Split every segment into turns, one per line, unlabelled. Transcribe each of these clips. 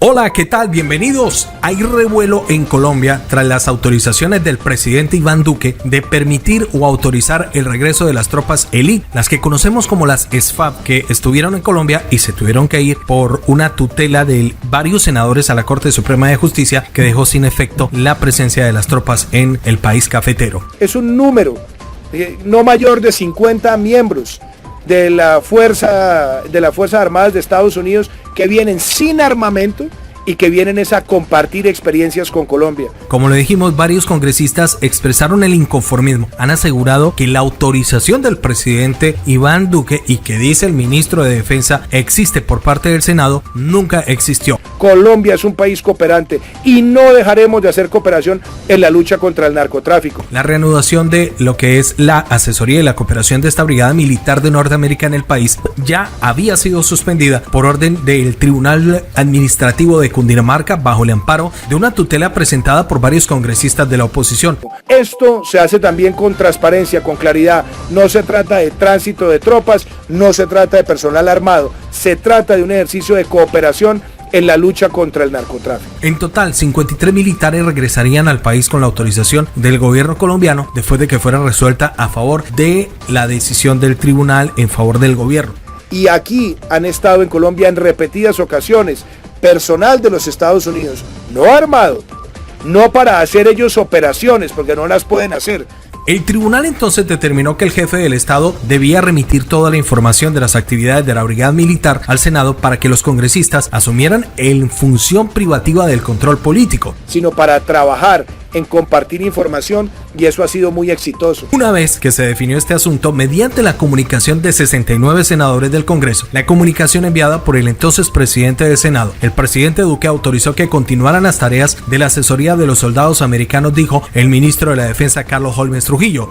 Hola, ¿qué tal? Bienvenidos. Hay revuelo en Colombia tras las autorizaciones del presidente Iván Duque de permitir o autorizar el regreso de las tropas élite, las que conocemos como las SFAP, que estuvieron en Colombia y se tuvieron que ir por una tutela de varios senadores a la Corte Suprema de Justicia que dejó sin efecto la presencia de las tropas en el país cafetero.
Es un número no mayor de 50 miembros de las Fuerzas Armadas de Estados Unidos que vienen sin armamento y que vienen a compartir experiencias con Colombia.
Como le dijimos, varios congresistas expresaron el inconformismo. Han asegurado que la autorización del presidente Iván Duque y que dice el ministro de Defensa existe por parte del Senado, nunca existió.
Colombia es un país cooperante y no dejaremos de hacer cooperación en la lucha contra el narcotráfico.
La reanudación de lo que es la asesoría y la cooperación de esta brigada militar de Norteamérica en el país ya había sido suspendida por orden del Tribunal Administrativo de Cundinamarca bajo el amparo de una tutela presentada por varios congresistas de la oposición.
Esto se hace también con transparencia, con claridad. No se trata de tránsito de tropas, no se trata de personal armado, se trata de un ejercicio de cooperación en la lucha contra el narcotráfico.
En total, 53 militares regresarían al país con la autorización del gobierno colombiano después de que fuera resuelta a favor de la decisión del tribunal en favor del gobierno.
Y aquí han estado en Colombia en repetidas ocasiones personal de los Estados Unidos, no armado, no para hacer ellos operaciones, porque no las pueden hacer.
El tribunal entonces determinó que el jefe del Estado debía remitir toda la información de las actividades de la brigada militar al Senado para que los congresistas asumieran en función privativa del control político,
sino para trabajar en compartir información, y eso ha sido muy exitoso.
Una vez que se definió este asunto mediante la comunicación de 69 senadores del Congreso, la comunicación enviada por el entonces presidente del Senado, el presidente Duque autorizó que continuaran las tareas de la asesoría de los soldados americanos, dijo el ministro de la Defensa Carlos Holmes Trujillo.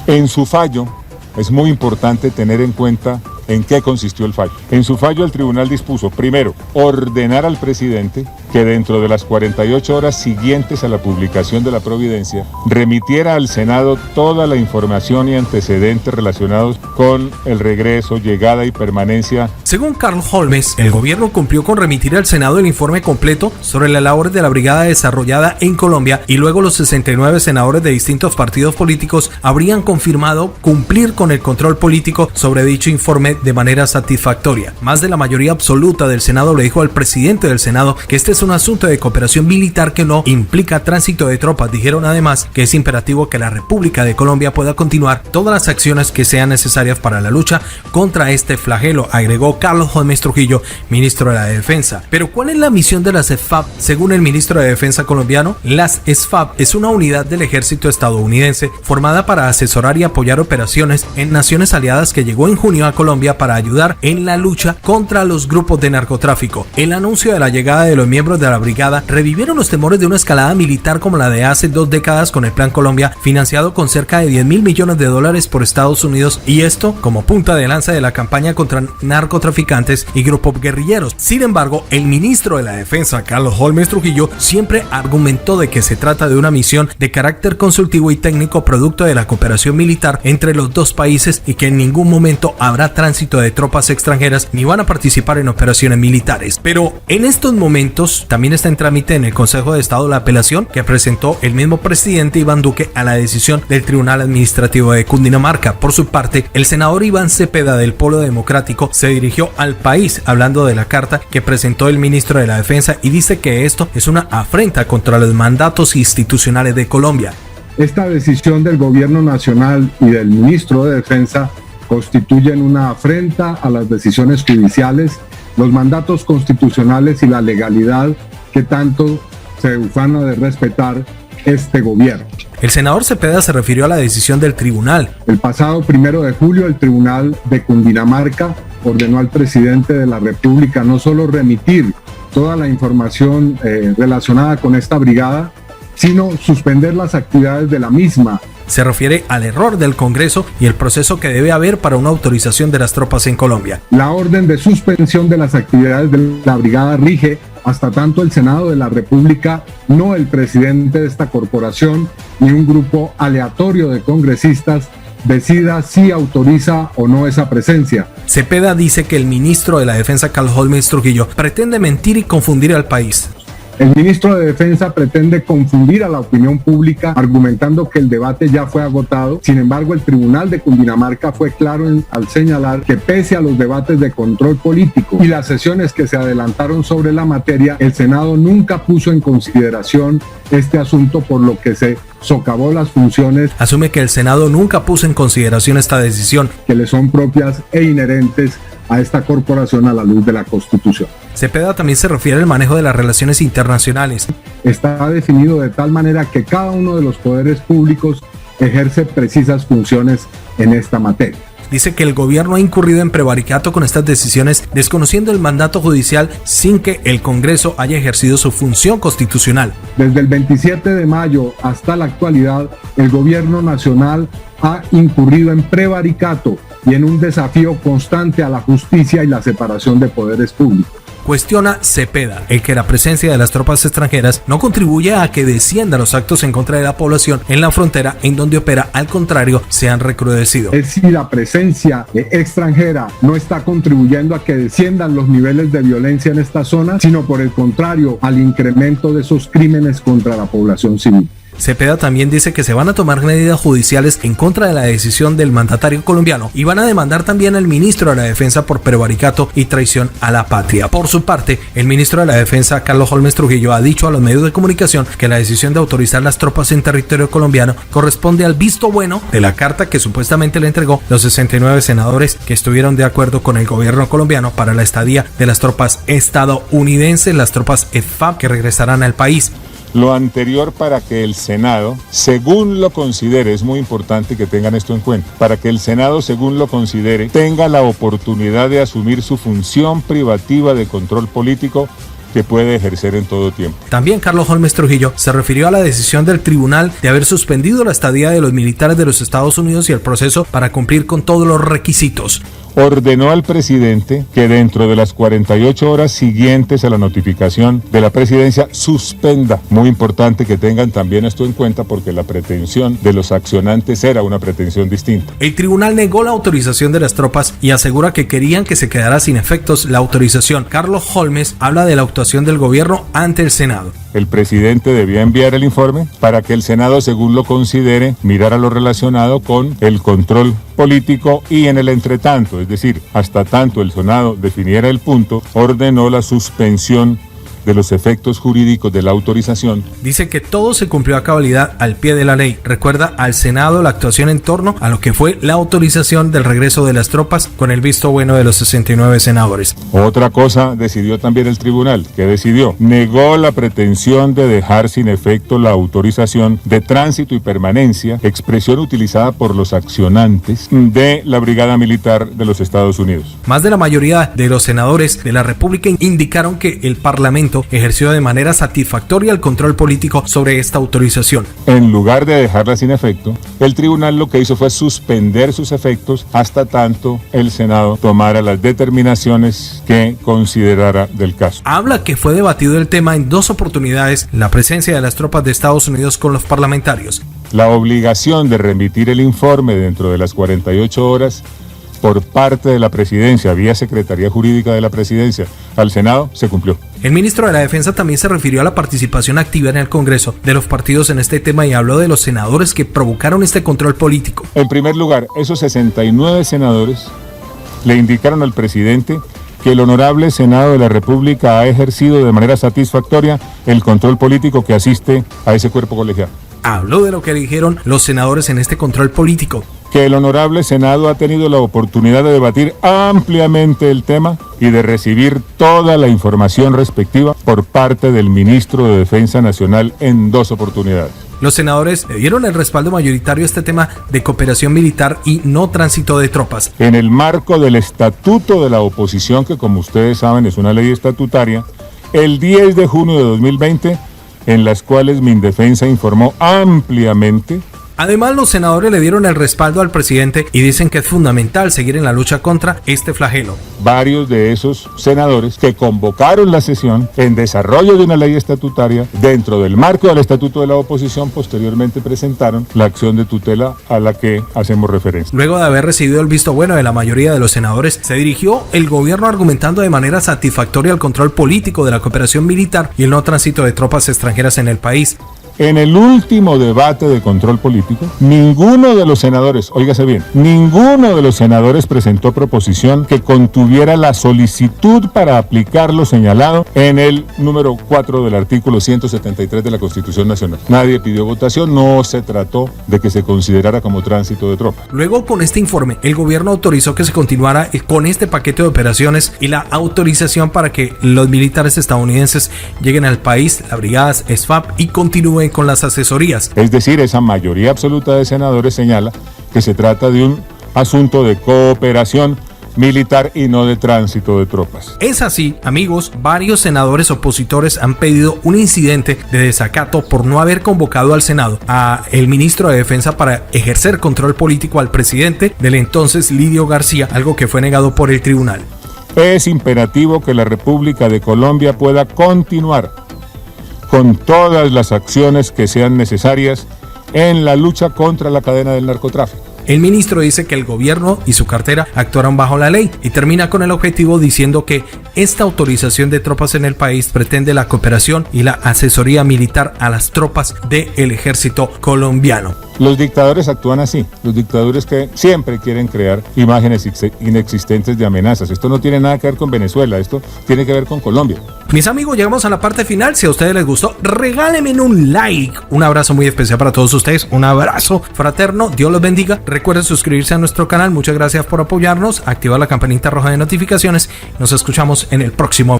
En su fallo es muy importante tener en cuenta en qué consistió el fallo. En su fallo el tribunal dispuso, primero, ordenar al presidente que dentro de las 48 horas siguientes a la publicación de la providencia remitiera al Senado toda la información y antecedentes relacionados con el regreso, llegada y permanencia.
Según Carlos Holmes, el gobierno cumplió con remitir al Senado el informe completo sobre la labor de la brigada desarrollada en Colombia, y luego los 69 senadores de distintos partidos políticos habrían confirmado cumplir con el control político sobre dicho informe de manera satisfactoria. Más de la mayoría absoluta del Senado le dijo al presidente del Senado que este es un asunto de cooperación militar que no implica tránsito de tropas. Dijeron además que es imperativo que la República de Colombia pueda continuar todas las acciones que sean necesarias para la lucha contra este flagelo, agregó Carlos Holmes Trujillo, ministro de la Defensa. Pero ¿cuál es la misión de las SFAP? Según el ministro de Defensa colombiano, las SFAP es una unidad del ejército estadounidense formada para asesorar y apoyar operaciones en naciones aliadas que llegó en junio a Colombia para ayudar en la lucha contra los grupos de narcotráfico. El anuncio de la llegada de los miembros de la brigada revivieron los temores de una escalada militar como la de hace 2 décadas con el Plan Colombia, financiado con cerca de 10.000 millones de dólares por Estados Unidos, y esto como punta de lanza de la campaña contra narcotraficantes y grupos guerrilleros. Sin embargo, el ministro de la Defensa, Carlos Holmes Trujillo, siempre argumentó de que se trata de una misión de carácter consultivo y técnico producto de la cooperación militar entre los dos países y que en ningún momento habrá tránsito de tropas extranjeras ni van a participar en operaciones militares. Pero en estos momentos también está en trámite en el Consejo de Estado la apelación que presentó el mismo presidente Iván Duque a la decisión del Tribunal Administrativo de Cundinamarca. Por su parte, el senador Iván Cepeda del Polo Democrático se dirigió al país hablando de la carta que presentó el ministro de la Defensa y dice que esto es una afrenta contra los mandatos institucionales de Colombia.
Esta decisión del gobierno nacional y del ministro de Defensa constituyen una afrenta a las decisiones judiciales, los mandatos constitucionales y la legalidad que tanto se ufana de respetar este gobierno.
El senador Cepeda se refirió a la decisión del tribunal.
El pasado 1 de julio, el Tribunal de Cundinamarca ordenó al presidente de la República no solo remitir toda la información relacionada con esta brigada, sino suspender las actividades de la misma.
Se refiere al error del Congreso y el proceso que debe haber para una autorización de las tropas en Colombia.
La orden de suspensión de las actividades de la brigada rige hasta tanto el Senado de la República, no el presidente de esta corporación, ni un grupo aleatorio de congresistas decida si autoriza o no esa presencia.
Cepeda dice que el ministro de la Defensa, Carlos Holmes Trujillo, pretende mentir y confundir al país.
El ministro de Defensa pretende confundir a la opinión pública argumentando que el debate ya fue agotado. Sin embargo, el Tribunal de Cundinamarca fue claro al señalar que pese a los debates de control político y las sesiones que se adelantaron sobre la materia, el Senado nunca puso en consideración este asunto, por lo que se socavó las funciones.
Asume que el Senado nunca puso en consideración esta decisión
que le son propias e inherentes a esta corporación a la luz de la Constitución.
Cepeda también se refiere al manejo de las relaciones internacionales.
Está definido de tal manera que cada uno de los poderes públicos ejerce precisas funciones en esta materia.
Dice que el gobierno ha incurrido en prevaricato con estas decisiones, desconociendo el mandato judicial sin que el Congreso haya ejercido su función constitucional.
Desde el 27 de mayo hasta la actualidad, el gobierno nacional ha incurrido en prevaricato y en un desafío constante a la justicia y la separación de poderes públicos.
Cuestiona Cepeda el que la presencia de las tropas extranjeras no contribuye a que desciendan los actos en contra de la población en la frontera en donde opera, al contrario, se han recrudecido.
Es decir, la presencia extranjera no está contribuyendo a que desciendan los niveles de violencia en esta zona, sino por el contrario, al incremento de esos crímenes contra la población civil.
Cepeda también dice que se van a tomar medidas judiciales en contra de la decisión del mandatario colombiano y van a demandar también al ministro de la Defensa por prevaricato y traición a la patria. Por su parte, el ministro de la Defensa, Carlos Holmes Trujillo, ha dicho a los medios de comunicación que la decisión de autorizar las tropas en territorio colombiano corresponde al visto bueno de la carta que supuestamente le entregó los 69 senadores que estuvieron de acuerdo con el gobierno colombiano para la estadía de las tropas estadounidenses, las tropas EFAP, que regresarán al país.
Lo anterior para que el Senado, según lo considere, es muy importante que tengan esto en cuenta, para que el Senado, según lo considere, tenga la oportunidad de asumir su función privativa de control político que puede ejercer en todo tiempo.
También Carlos Holmes Trujillo se refirió a la decisión del tribunal de haber suspendido la estadía de los militares de los Estados Unidos y el proceso para cumplir con todos los requisitos.
Ordenó al presidente que dentro de las 48 horas siguientes a la notificación de la presidencia suspenda. Muy importante que tengan también esto en cuenta porque la pretensión de los accionantes era una pretensión distinta.
El tribunal negó la autorización de las tropas y asegura que querían que se quedara sin efectos la autorización. Carlos Holmes habla de la actuación del gobierno ante el Senado.
El presidente debía enviar el informe para que el Senado, según lo considere, mirara lo relacionado con el control político y en el entretanto, es decir, hasta tanto el Senado definiera el punto, ordenó la suspensión de los efectos jurídicos de la autorización.
Dice que todo se cumplió a cabalidad al pie de la ley. Recuerda al Senado la actuación en torno a lo que fue la autorización del regreso de las tropas con el visto bueno de los 69 senadores.
Otra cosa decidió también el tribunal. ¿Qué decidió? Negó la pretensión de dejar sin efecto la autorización de tránsito y permanencia, expresión utilizada por los accionantes de la Brigada Militar de los Estados Unidos.
Más de la mayoría de los senadores de la República indicaron que el Parlamento ejerció de manera satisfactoria el control político sobre esta autorización.
En lugar de dejarla sin efecto, el tribunal lo que hizo fue suspender sus efectos hasta tanto el Senado tomara las determinaciones que considerara del caso.
Habla que fue debatido el tema en 2 oportunidades, la presencia de las tropas de Estados Unidos con los parlamentarios.
La obligación de remitir el informe dentro de las 48 horas por parte de la presidencia, vía Secretaría Jurídica de la Presidencia, al Senado, se cumplió.
El ministro de la Defensa también se refirió a la participación activa en el Congreso de los partidos en este tema y habló de los senadores que provocaron este control político.
En primer lugar, esos 69 senadores le indicaron al presidente que el Honorable Senado de la República ha ejercido de manera satisfactoria el control político que asiste a ese cuerpo colegiado.
Habló de lo que dijeron los senadores en este control político.
Que el Honorable Senado ha tenido la oportunidad de debatir ampliamente el tema y de recibir toda la información respectiva por parte del Ministro de Defensa Nacional en 2 oportunidades.
Los senadores le dieron el respaldo mayoritario a este tema de cooperación militar y no tránsito de tropas.
En el marco del Estatuto de la Oposición, que como ustedes saben es una ley estatutaria, el 10 de junio de 2020, en las cuales Mindefensa informó ampliamente
Además, los senadores le dieron el respaldo al presidente y dicen que es fundamental seguir en la lucha contra este flagelo.
Varios de esos senadores que convocaron la sesión en desarrollo de una ley estatutaria dentro del marco del Estatuto de la Oposición, posteriormente presentaron la acción de tutela a la que hacemos referencia.
Luego de haber recibido el visto bueno de la mayoría de los senadores, se dirigió el gobierno argumentando de manera satisfactoria el control político de la cooperación militar y el no tránsito de tropas extranjeras en el país.
En el último debate de control político, ninguno de los senadores, óigase bien, ninguno de los senadores presentó proposición que contuviera la solicitud para aplicar lo señalado en el número 4 del artículo 173 de la Constitución Nacional. Nadie pidió votación, no se trató de que se considerara como tránsito de tropas.
Luego, con este informe, el gobierno autorizó que se continuara con este paquete de operaciones y la autorización para que los militares estadounidenses lleguen al país, las brigadas SFAP, y continúen con las asesorías.
Es decir, esa mayoría absoluta de senadores señala que se trata de un asunto de cooperación militar y no de tránsito de tropas.
Es así, amigos, varios senadores opositores han pedido un incidente de desacato por no haber convocado al Senado a el ministro de Defensa para ejercer control político al presidente del entonces Lidio García, algo que fue negado por el tribunal.
Es imperativo que la República de Colombia pueda continuar con todas las acciones que sean necesarias en la lucha contra la cadena del narcotráfico.
El ministro dice que el gobierno y su cartera actuaron bajo la ley y termina con el objetivo diciendo que esta autorización de tropas en el país pretende la cooperación y la asesoría militar a las tropas del ejército colombiano.
Los dictadores actúan así, los dictadores que siempre quieren crear imágenes inexistentes de amenazas. Esto no tiene nada que ver con Venezuela, esto tiene que ver con Colombia.
Mis amigos, llegamos a la parte final. Si a ustedes les gustó, regálenme un like. Un abrazo muy especial para todos ustedes, un abrazo fraterno, Dios los bendiga. Recuerden suscribirse a nuestro canal, muchas gracias por apoyarnos, activar la campanita roja de notificaciones. Nos escuchamos en el próximo.